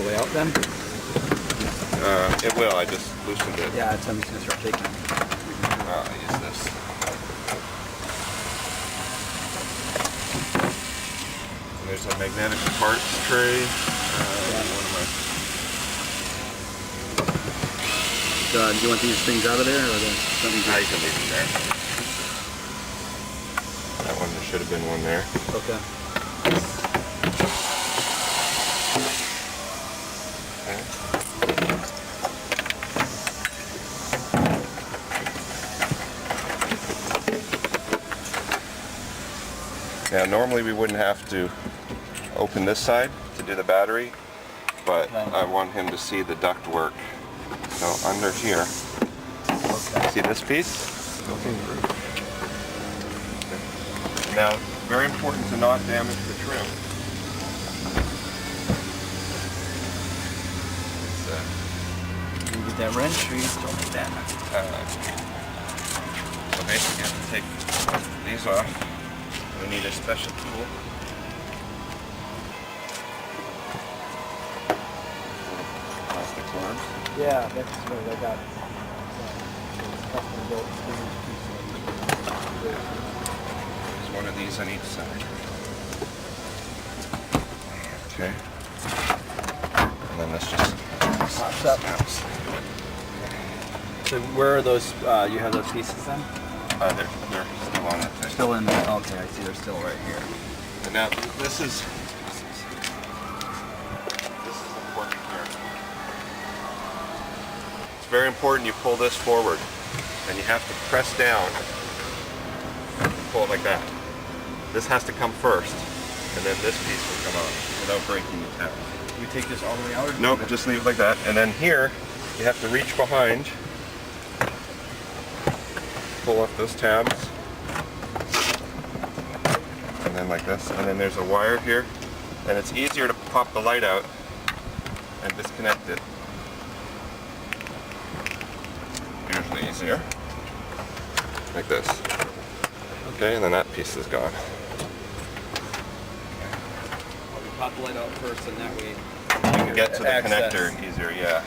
the way out then? It will, I just loosened it. Yeah, it's, I'm just gonna start taking. I use this. And there's a magnetic parts tray. Do you want these things out of there, or something? You can leave them there. That one, there should have been one there. Okay. Now, normally we wouldn't have to open this side to do the battery, but I want him to see the duct work. So under here, see this piece? Now, very important to not damage the trim. Can you get that wrench, or you still need that? So basically, you have to take these off. We need a special tool. Plastic clamps. Yeah, that's what I got. Custom built There's one of these on each side. Okay. And then this just pops up. snaps. So where are those? You have those pieces then? They're still on it. They're still in there. Okay, I see. They're still right here. And now this is important here. It's very important you pull this forward, and you have to press down. Pull it like that. This has to come first, and then this piece will come out without breaking the tab. You take this all the way out? Or Nope, just leave it like that. And then here, you have to reach behind, pull off those tabs, and then like this. And then there's a wire here, and it's easier to pop the light out and disconnect it. Usually easier. Like this. Okay, and then that piece is gone. Pop the light out first, and that way You can get to the access. connector easier, yeah.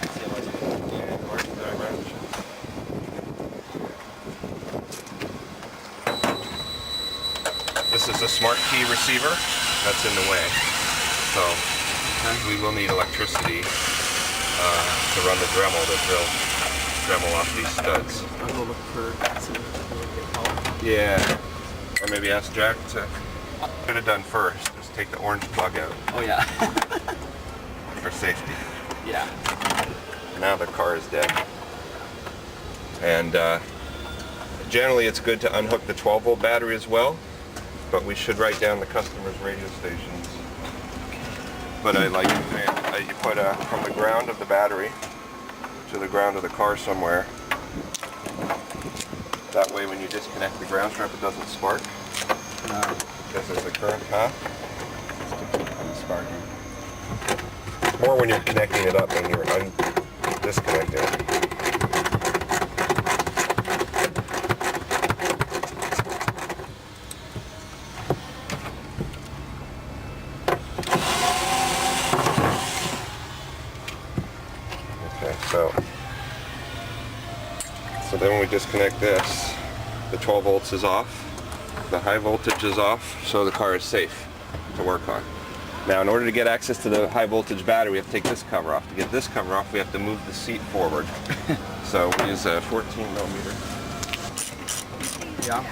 This is a smart key receiver that's in the way. So we will need electricity to run the Dremel to drill Dremel off these studs. I'll go look for help. Yeah. Or maybe ask Jack to get it done first. Just take the orange plug out Oh yeah. for safety. Yeah. Now the car is dead. And generally it's good to unhook the 12-volt battery as well, but we should write down the customer's radio stations. But I like you put from the ground of the battery to the ground of the car somewhere. That way when you disconnect the ground strap it doesn't spark. Because there's a current path. It's sparking. More when you're connecting it up than you're disconnecting it. Okay, so then when we disconnect this, the 12 volts is off, the high voltage is off, so the car is safe to work on. Now in order to get access to the high voltage battery, we have to take this cover off. To get this cover off, we have to move the seat forward. So we use a 14 millimeter. Yeah.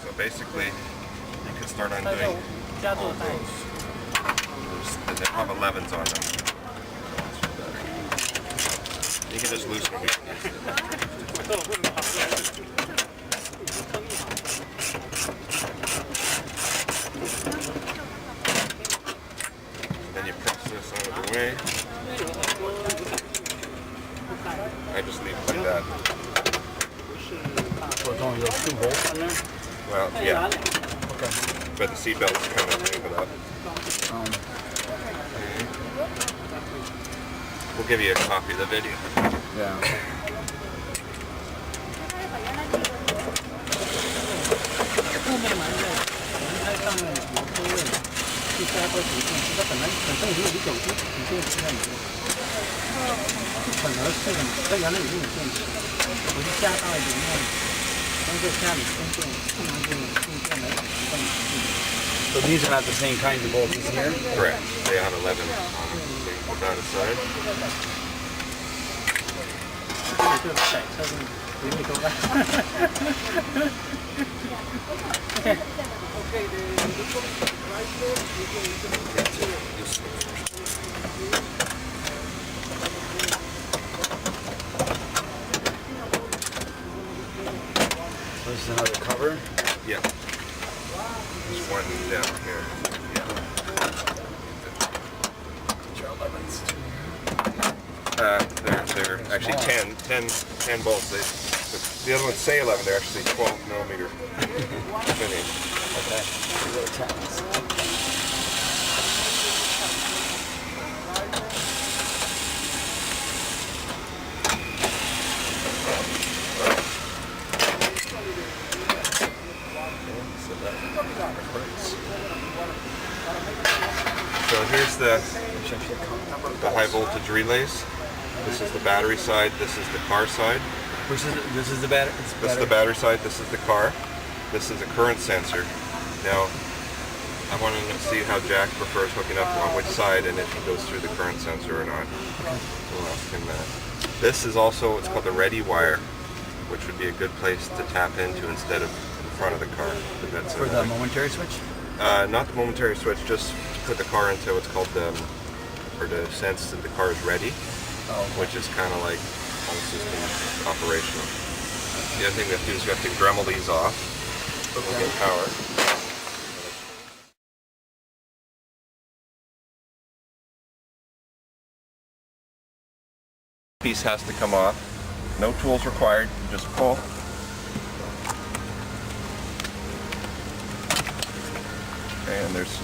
So basically, you can start undoing all of those. They have 11s on them. You can just loosen them. Then you press this out of the way. I just leave it like that. So it's only those 2 bolts in there? Well, yeah. Okay. But the seat belts kind of move it up. We'll give you a copy of the video. Yeah. 去加高底线，它本身已经有底线是在里面，本来是的，它原来已经有电池，我就加大一点，通过家里充电，不能就用电来启动。 So these are not the same kinds of bolts as here? Correct. They have 11 on them. So you put that aside. 这个改车的回味多吧？OK。 This is another cover. Yeah. There's one down here. Yeah. They're actually 10 bolts. The other ones say 11. They're actually 12 millimeter finish. Okay. These are 10s. So here's the high voltage relays. This is the battery side. This is the car side. This is the battery. This is the battery side. This is the car. This is a current sensor. Now, I want to see how Jack prefers hooking up on which side and if he goes through the current sensor or not. We'll ask him that. This is also, it's called the ready wire, which would be a good place to tap into instead of in front of the car. That's For the momentary switch? Not the momentary switch, just to put the car into what's called or to sense that the car is ready, which is kind of like all systems operational. The other thing we have to do is we have to Dremel these off. We'll get power. Piece has to come off. No tools required. You just pull. And there's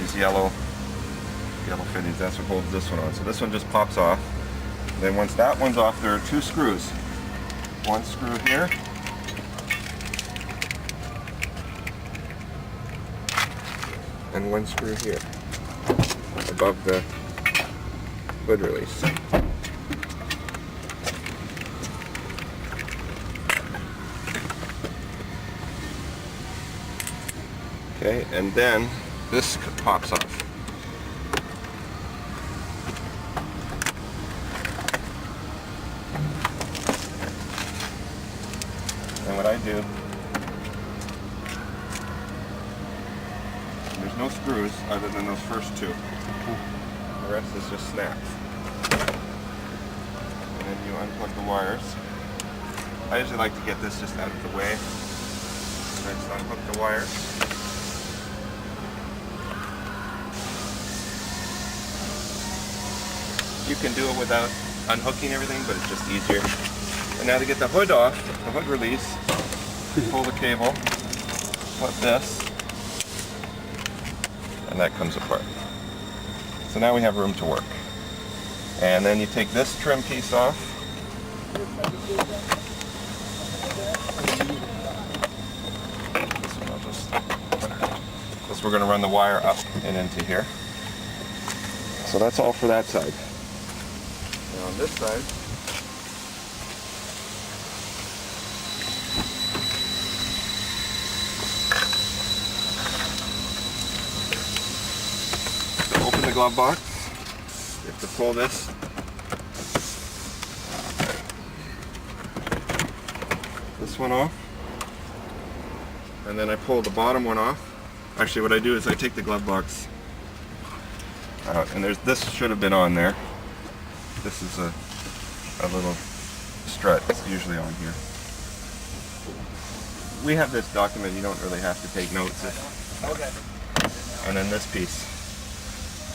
these yellow fittings. That's what holds this one on. So this one just pops off. Then once that one's off, there are two screws. One screw here. And one screw here. Above the hood release. Okay, and then this pops off. And what I do, there's no screws other than those first two. The rest is just snaps. And then you unplug the wires. I usually like to get this just out of the way. So I just unhook the wires. You can do it without unhooking everything, but it's just easier. And now to get the hood off, the hood release, pull the cable, flip this, and that comes apart. So now we have room to work. And then you take this trim piece off. This we're going to run the wire up and into here. So that's all for that side. Now on this side, to open the glove box, you have to pull this. This one off. And then I pull the bottom one off. Actually what I do is I take the glove box out, and this should have been on there. This is a little strut. It's usually on here. We have this document. You don't really have to take notes. Okay. And then this piece.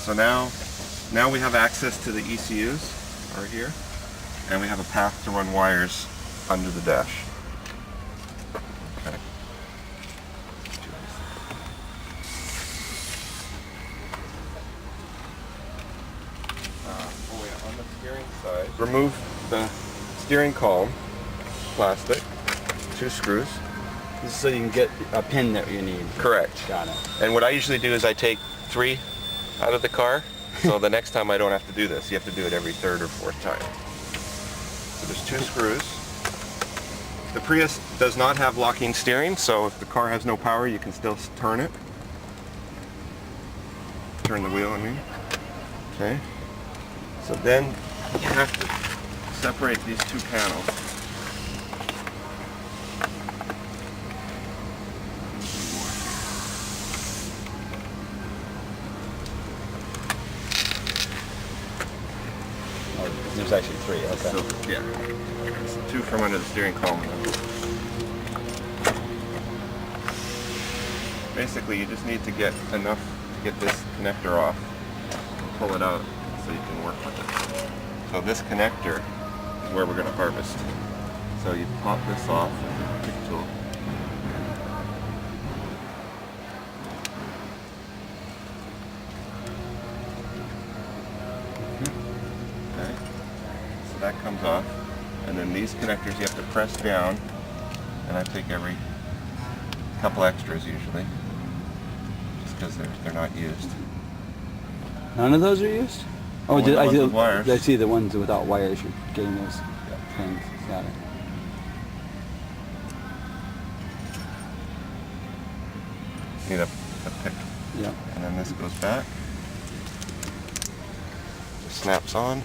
So now we have access to the ECUs right here, and we have a path to run wires under the dash. Okay. On the steering side, remove the steering column, plastic, 2 screws, This is so you can get a pin that you need. Correct. Got it. And what I usually do is I take 3 out of the car, so the next time I don't have to do this. You have to do it every 3rd or 4th time. So there's 2 screws. The Prius does not have locking steering, so if the car has no power, you can still turn it. Turn the wheel, I mean. Okay. So then you have to separate these 2 panels. Oh, there's actually 3. Okay. So, yeah. It's 2 from under the steering column. Basically, you just need to get enough to get this connector off and pull it out so you can work with it. So this connector is where we're going to harvest. So you pop this off with a pick tool. Okay. So that comes off. And then these connectors you have to press down. And I take every couple extras usually. Just because they're not used. None of those are used? Oh, Only the ones with wires. I see the ones without wires. You're getting those pins. Got it. Need a pick. Yeah. And then this goes back. This snaps on.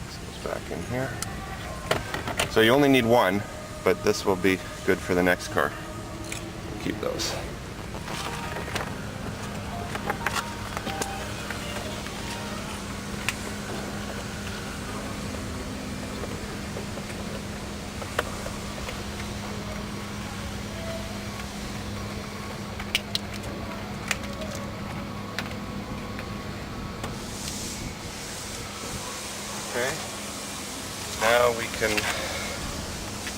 This goes back in here. So you only need 1, but this will be good for the next car. Keep those. Okay. Now we can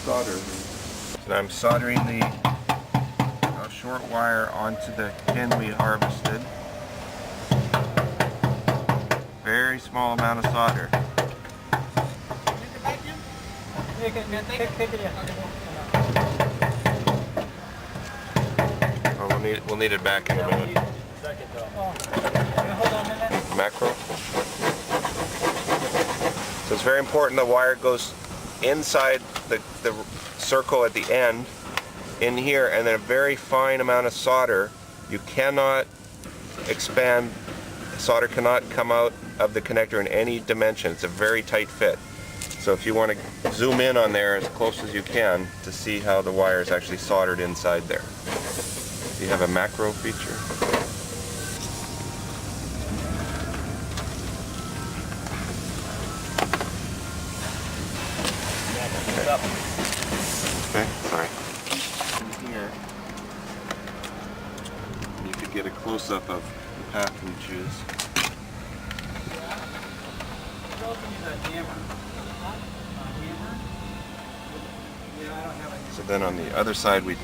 solder these. So I'm soldering the short wire onto the pin we harvested. Very small amount of solder. Oh, we'll need it back in a minute. Macro. So it's very important the wire goes inside the circle at the end in here, and then a very fine amount of solder. You cannot expand, solder cannot come out of the connector in any dimension. It's a very tight fit. So if you want to zoom in on there as close as you can to see how the wire is actually soldered inside there. Do you have a macro feature? Okay, sorry. Here, you could get a close-up of the path we choose. So then on the other side we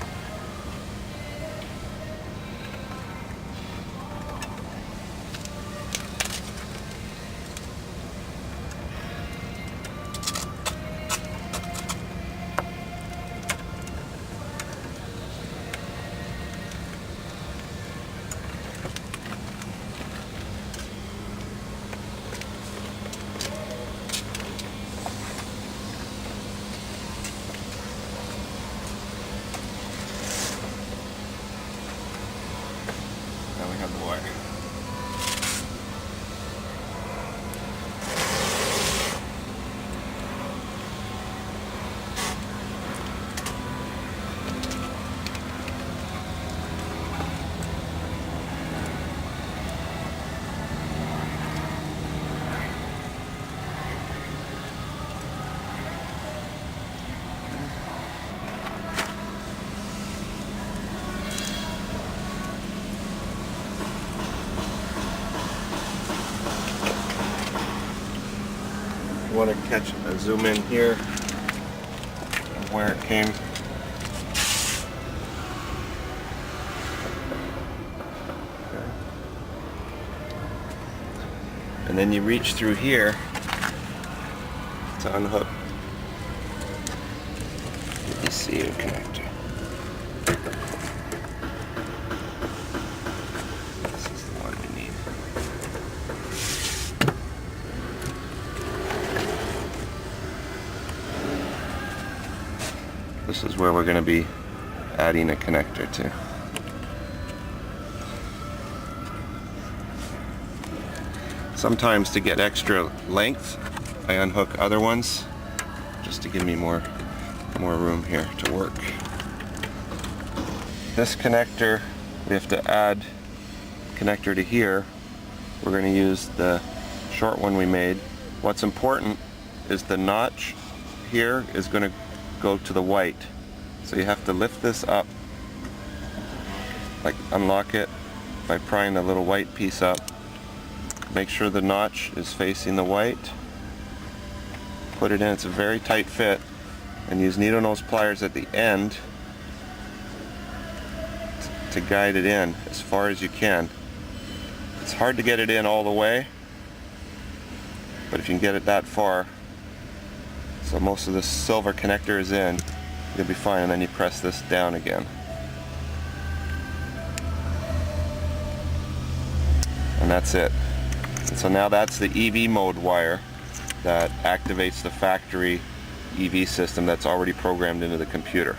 have the wire. You want to catch a zoom in here of where it came. Okay. And then you reach through here to unhook these ECU connector. This is the one we need. This is where we're going to be adding a connector to. Sometimes to get extra length, I unhook other ones just to give me more room here to work. This connector, we have to add connector to here. We're going to use the short one we made. What's important is the notch here is going to go to the white. So you have to lift this up, like unlock it by prying the little white piece up. Make sure the notch is facing the white. Put it in, it's a very tight fit, and use needle nose pliers at the end to guide it in as far as you can. It's hard to get it in all the way, but if you can get it that far, so most of the silver connector is in, you'll be fine, and then you press this down again. And that's it. And so now that's the EV mode wire that activates the factory EV system that's already programmed into the computer.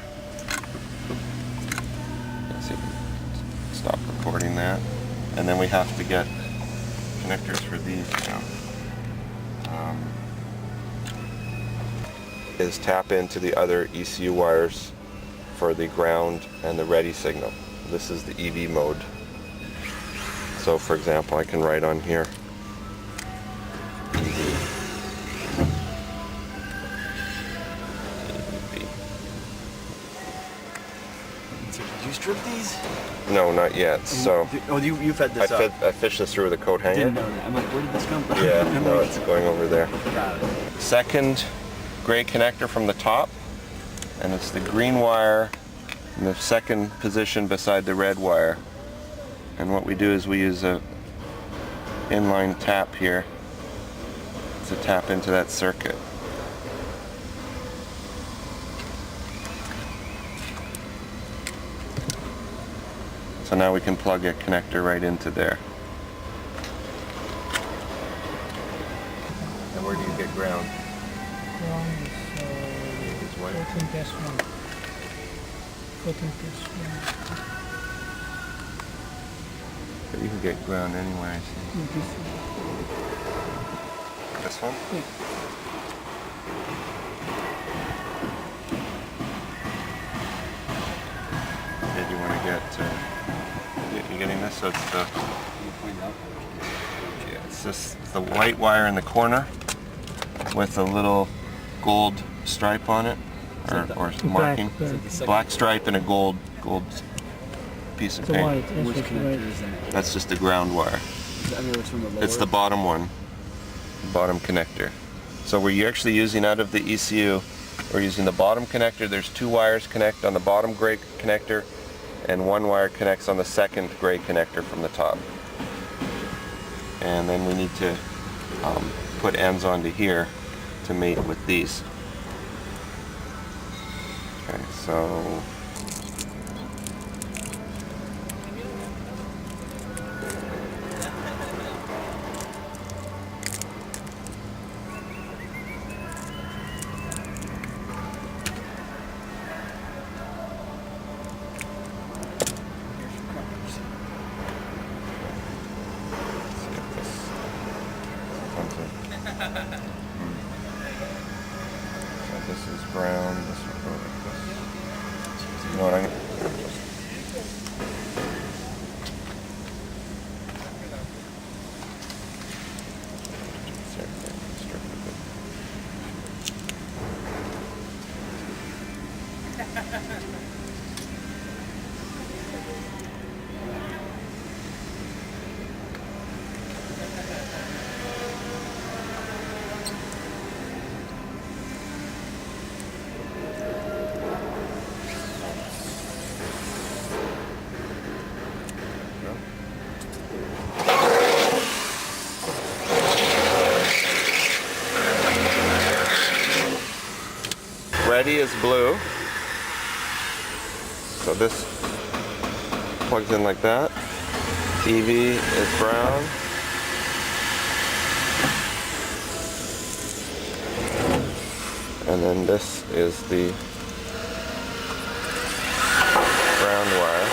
So you can stop recording that. And then we have to get connectors for these now. Is tap into the other ECU wires for the ground and the ready signal. This is the EV mode. So for example, I can write on here So did you strip these? No, not yet. So Oh, you fed this up? I fished this through with a coat hanger. Didn't know that. I'm like, where did this come from? Yeah, I'm no, like, it's going over there. got it. Second gray connector from the top, and it's the green wire in the second position beside the red wire. And what we do is we use a inline tap here to tap into that circuit. So now we can plug a connector right into there. And where do you get ground? Ground is Is what? 14 test 1. 14 test 1. But you can get ground anywhere, I see. This one? Yeah. Did you want to get, you getting this? So it's the, yeah, it's just the white wire in the corner with a little gold stripe on it, or marking. Black. Black stripe and a gold piece of It's a white. paint. Which It's connector white. is that? That's just the ground wire. I mean, it's from the lower. It's the bottom one, bottom connector. So we're actually using out of the ECU, we're using the bottom connector. There's two wires connect on the bottom gray connector, and one wire connects on the second gray connector from the top. And then we need to put ends onto here to mate with these. Okay, so so this is brown, this will go like this. You know what I'm ready is blue, So this plugs in like that. EV is brown. And then this is the ground wire.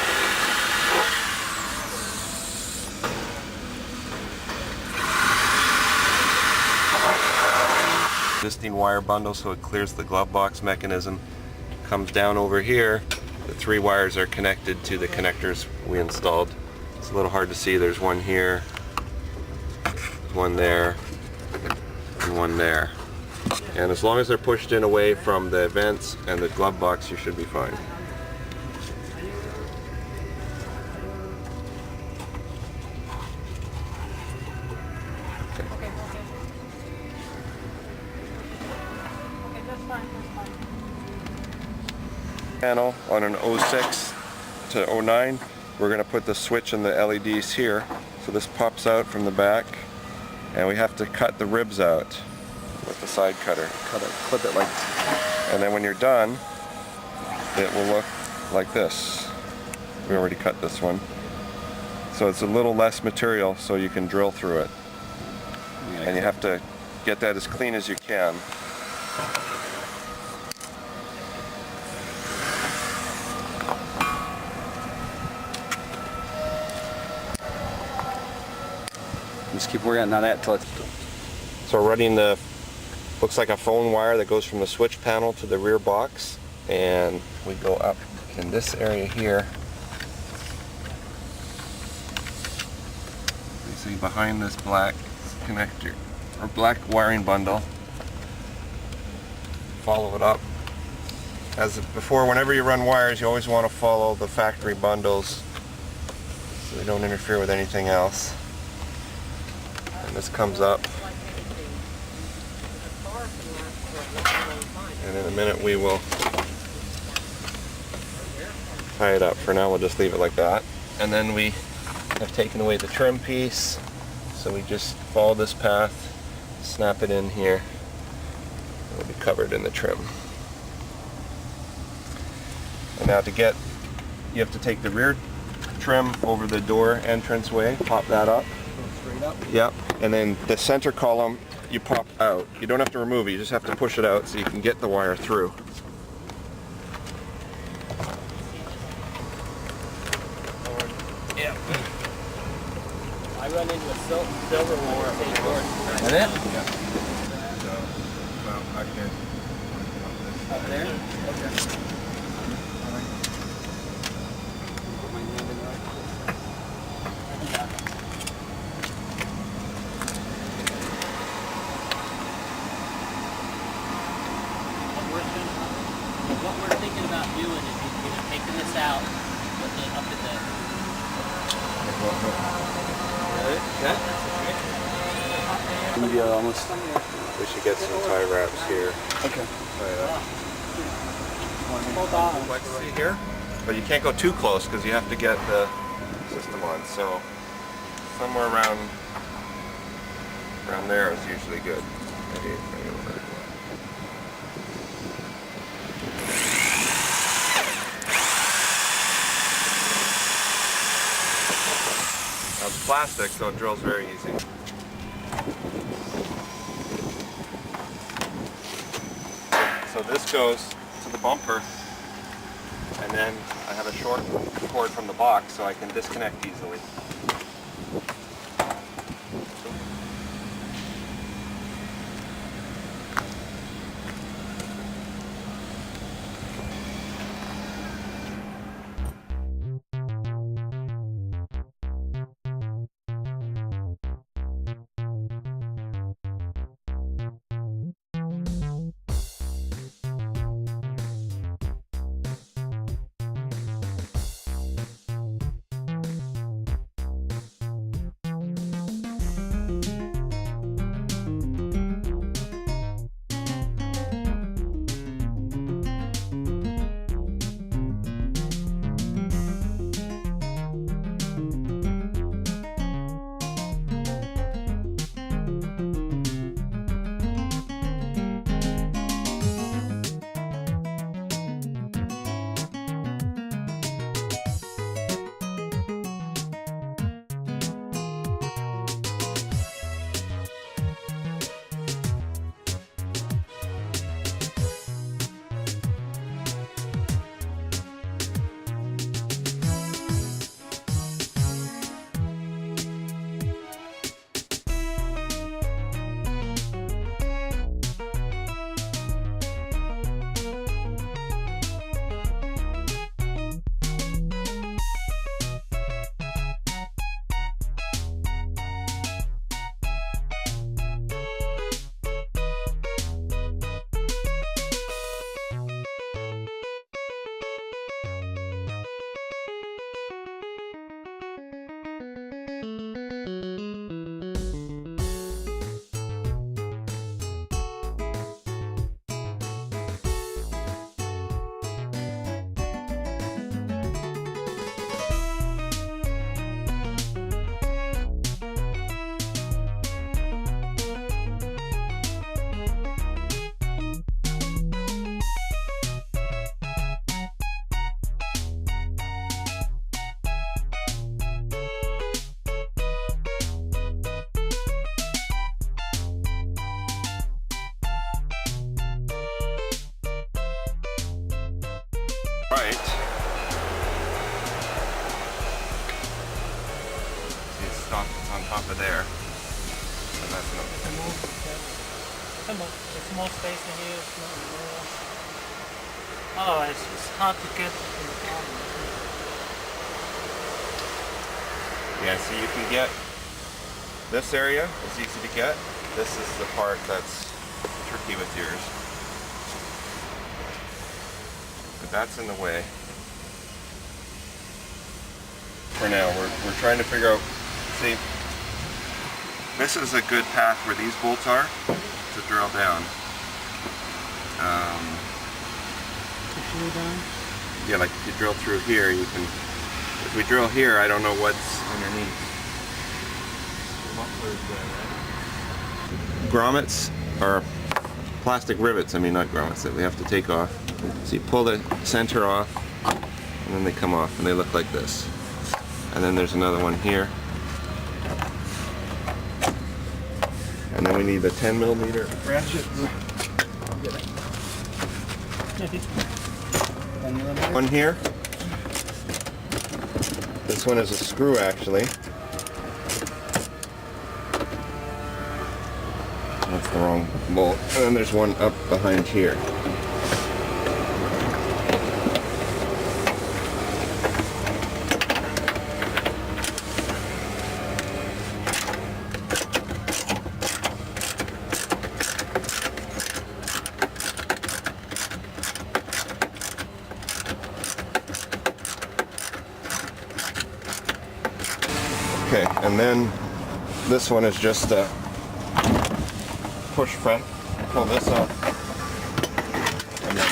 Existing wire bundle, so it clears the glove box mechanism. Comes down over here. The 3 wires are connected to the connectors we installed. It's a little hard to see. There's one here, one there, and one there. And as long as they're pushed in away from the vents and the glove box, you should be fine. Panel on an 06 to 09, we're going to put the switch and the LEDs here. So this pops out from the back, and we have to cut the ribs out with the side cutter. Cut it, clip it like, and then when you're done, it will look like this. We already cut this one. So it's a little less material, so you can drill through it. And you have to get that as clean as you can. Just keep working on that till it's... So we're running the, looks like a phone wire that goes from the switch panel to the rear box, and we go up in this area here. You see behind this black connector, or black wiring bundle. Follow it up. As before, whenever you run wires, you always want to follow the factory bundles so they don't interfere with anything else. And this comes up, and in a minute we will tie it up. For now we'll just leave it like that. And then we have taken away the trim piece, so we just follow this path, snap it in here, and it'll be covered in the trim. And now you have to take the rear trim over the door entranceway, pop that up. Straight up? Yep, and then the center column you pop out. You don't have to remove it, you just have to push it out so you can get the wire through. Yeah. I run into a silver one. Is it? Yeah. So, well, I can Up there? Okay. Put my hand in there. What we're thinking about doing is either taking this out, putting it up in the... Maybe almost... We should get some tie wraps here. Okay. Tie it up. Hold on. Like see here? But you can't go too close because you have to get the system on. So somewhere around there is usually good. Maybe over. Now it's plastic, so it drills very easy. So this goes to the bumper, and then I have a short cord from the box so I can disconnect easily. on top of there. And that's another thing. It's more space in here. It's not more. Oh, it's hard to get in the car. Yeah, so you can get this area is easy to get. This is the part that's tricky with yours. But that's in the way. For now, we're trying to figure out, see, this is a good path where these bolts are to drill down. Yeah, like if you drill through here, you can, if we drill here, I don't know what's underneath. Grommets are plastic rivets, I mean not grommets, that we have to take off. So you pull the center off, and then they come off, and they look like this. And then there's another one here. And then we need the 10mm ratchet. One here. This one is a screw actually. That's the wrong bolt. And then there's one up behind here. Okay, and then this one is just a push front. Pull this up, and then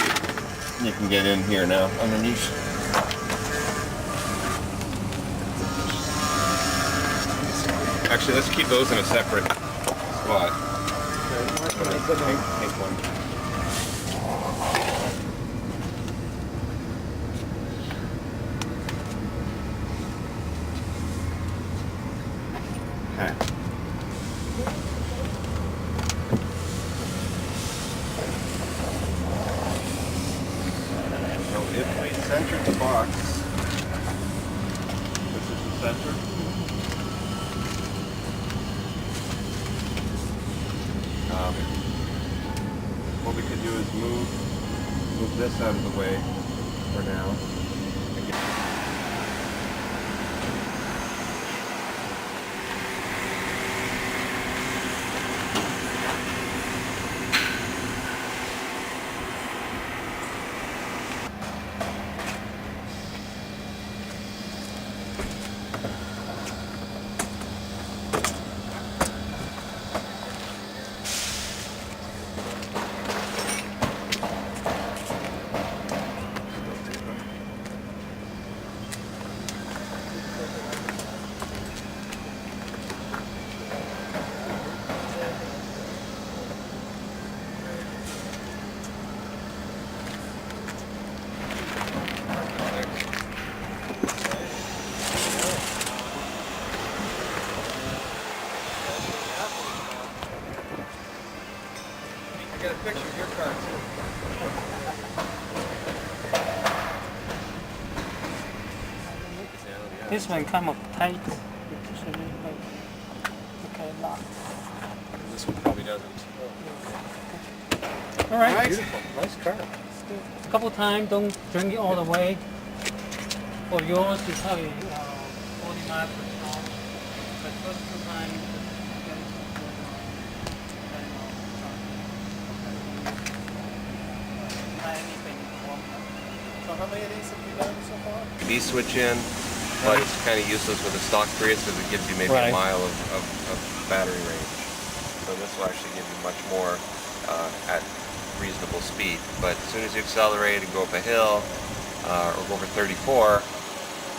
you can get in here now underneath. Actually, let's keep those in a separate spot. Pink one. Okay. So if we center the box, this is the center. What we could do is move this out of the way for now. Get a picture of your car too. This one kind of tight. Okay, lock. This one probably doesn't. All right. Beautiful. Nice car. A couple times, don't drink it all the way. For yours, it's probably 40 miles per hour. But first two times, So how many of these have you done so far? B-switch in, but it's kind of useless with a stock Prius because it gives you maybe Right. a mile of battery range. So this will actually give you much more at reasonable speed. But as soon as you accelerate and go up a hill or go over 34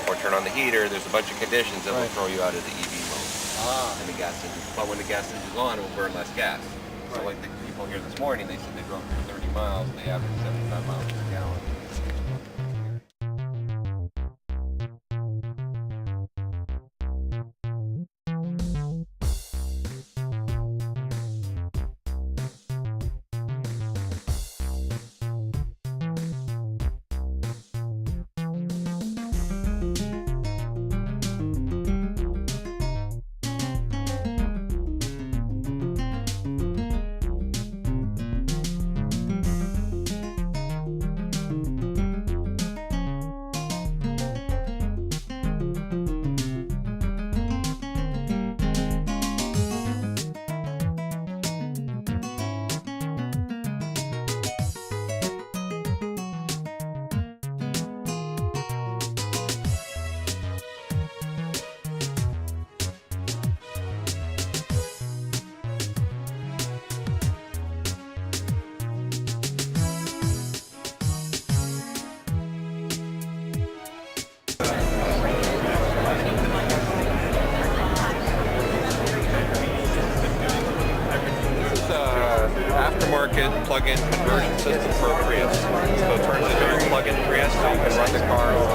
or turn on the heater, there's a bunch of conditions that will throw you out of the EV mode and the gas engine. But when the gas engine's on, it will burn less gas. So like the people here this morning, they said they drove for 30 miles, they averaged 75 miles per gallon. plug-in conversion system for a Prius. So it turns into a plug-in Prius, so you can run the car